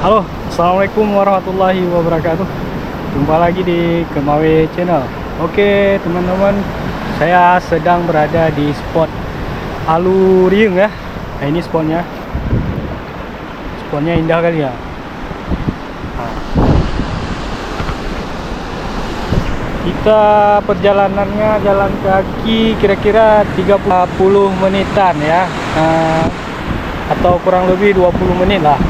Halo, assalamualaikum warahmatullahi wabarakatuh. Jumpa lagi di Kemawe Channel. Oke, teman-teman, saya sedang berada di spot Aluriung ya. Nah, ini spotnya. Spotnya indah kali ya. Nah, kita perjalanannya jalan kaki kira-kira 30 menitan ya. Atau kurang lebih 20 menit lah.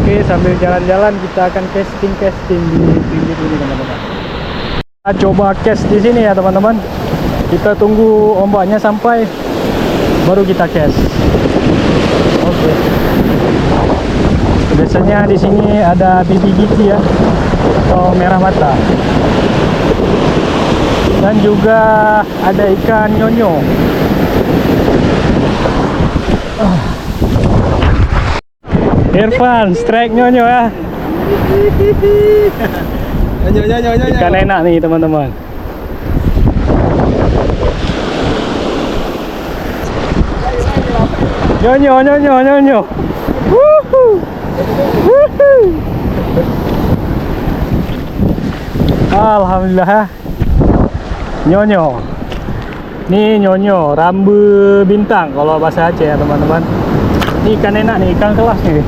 Oke, sambil jalan-jalan kita akan casting di pinggir ini teman-teman. Kita coba cast di sini ya teman-teman. Kita tunggu ombaknya sampai baru kita cast. Oke. Biasanya di sini ada bibi gizi ya, atau merah mata. Dan juga ada ikan nyonyo. Irfan, strike nyonyo ya. Nyonyo. Ikan enak nih teman-teman. Nyonyo. Wuhu. Alhamdulillah. Nyonyo. Nih nyonyo, rambu bintang kalau bahasa Aceh ya teman-teman. Ini ikan enak nih, ikan kelas nih.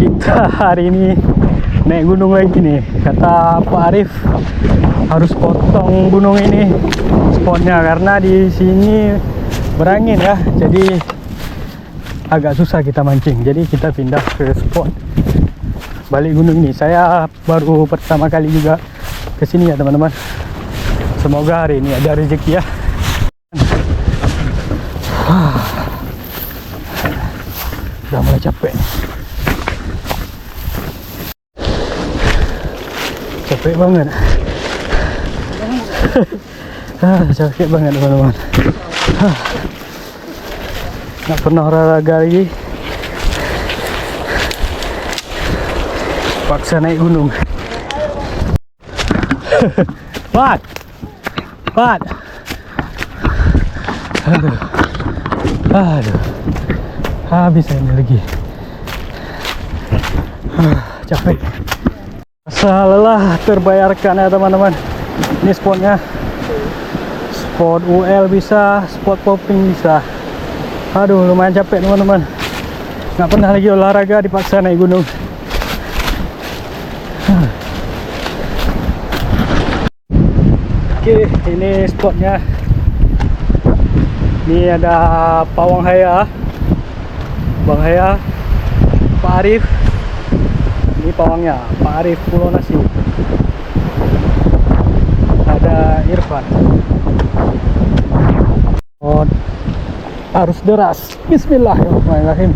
Kita hari ini naik gunung lagi nih. Kata Pak Arif harus potong gunung ini spotnya karena di sini berangin ya. Jadi agak susah kita mancing. Jadi kita pindah ke spot balik gunung ini. Saya baru pertama kali juga ke sini ya teman-teman. Semoga hari ini ada rezeki ya. Udah mulai capek. Capek banget. Capek banget teman-teman. Nggak pernah olahraga lagi. Paksa naik gunung. Pat. Aduh. Habis ini lagi. Capek. Rasa lelah terbayarkan ya teman-teman. Ini spotnya. Spot UL bisa, spot popping bisa. Aduh, lumayan capek teman-teman. Nggak pernah lagi olahraga dipaksa naik gunung. Oke, ini spotnya. Ini ada pawang haya, Bang Haya, Pak Arif. Ini pawangnya, Pak Arif Pulau Nasi. Ada Irfan. Oh, arus deras. Bismillahirrahmanirrahim.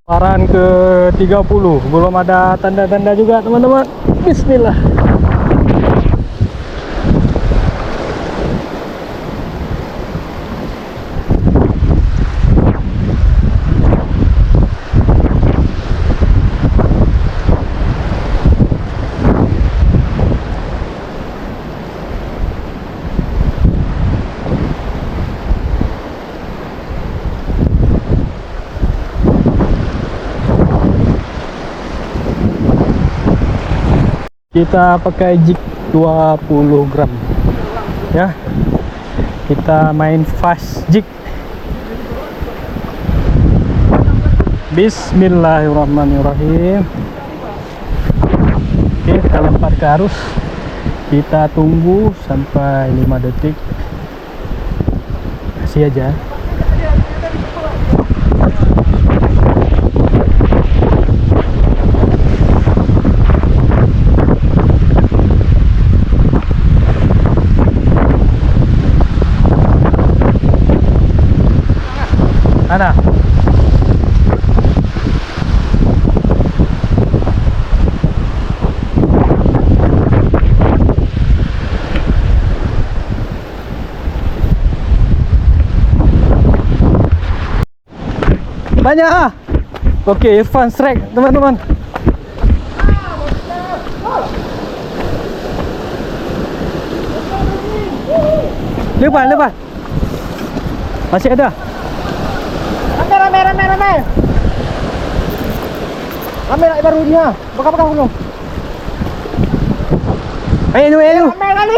Paran ke 30, belum ada tanda-tanda juga teman-teman. Bismillah. Kita pakai jig 20 gram ya. Kita main fast jig. Bismillahirrahmanirrahim. Oke, kita lempar ke arus. Kita tunggu sampai 5 detik. Kasih aja. Mana? Banyak ah. Okey, Irfan strike teman-teman. Lepas. Masih ada. Rame. Rame nak baru dia. Bakar dulu. Ayo. Rame kali.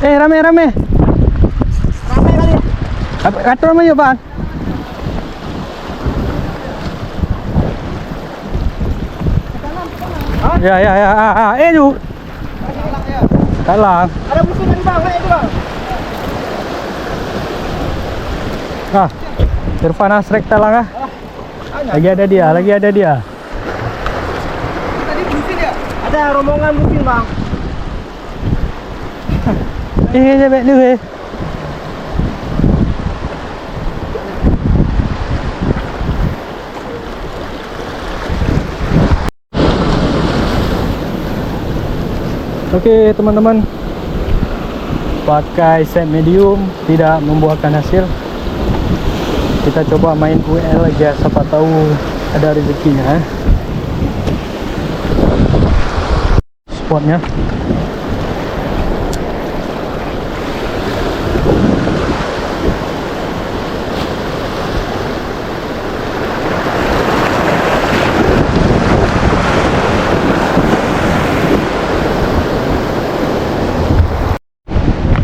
Rame. Rame kali. Atur nama yuk, Bang. Ya. Tu. Kalang. Ada musuh tadi bang, naik tu bang. Irfan Asrek talang ah. Lagi ada dia. Tadi musuh dia. Ada rombongan musuh bang. Jebek ni weh. Okey teman-teman, pakai set medium tidak membuahkan hasil. Kita coba main UL aja, siapa tahu ada rezekinya. Spotnya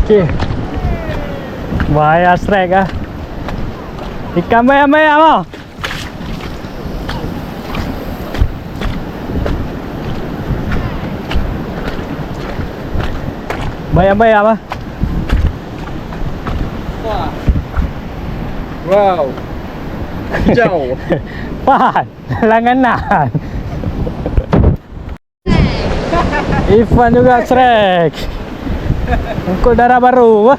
okey. Bahaya strike ah. Ikan bayam mau. Bayam ah. Wow. Hijau. Pan, langganan. Irfan juga strike. Engkau darah baru.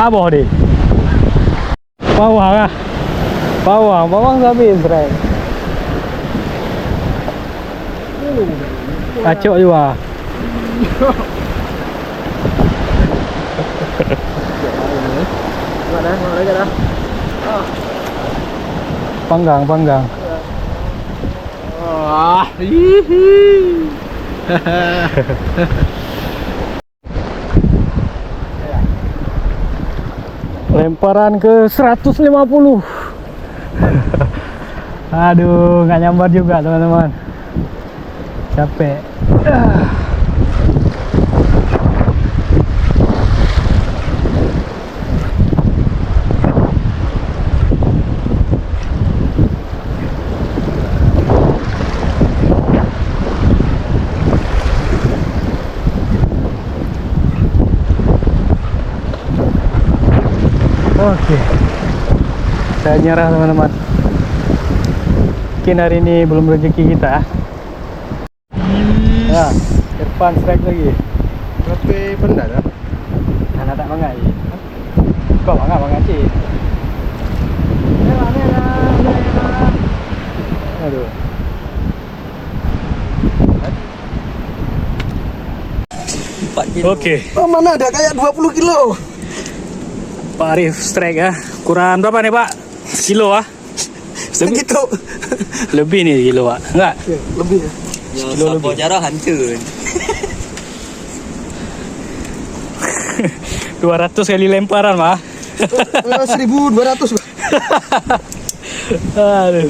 Apa ni? Bawang ah. Bawang habis strike. Kacau juga. Mana lagi dah? Panggang. Lemparan ke 150. Aduh, nggak nyambar juga teman-teman. Capek. Oke, saya nyerah teman-teman. Mungkin hari ini belum rezeki kita. Ya, Irfan strike lagi. Berapa benda dah? Anak tak mangai. Kau mangai cik. Aduh. Oke. Oh, mana ada kayak 20 kilo. Pak Arif strike ya. Kurang berapa nih Pak? Kilo ah? Segitu. Lebih nih kilo Pak. Enggak? Ya, lebih ya. Kilo lebih. Cara hancur. 200 kali lemparan Pak. 1200. Aduh.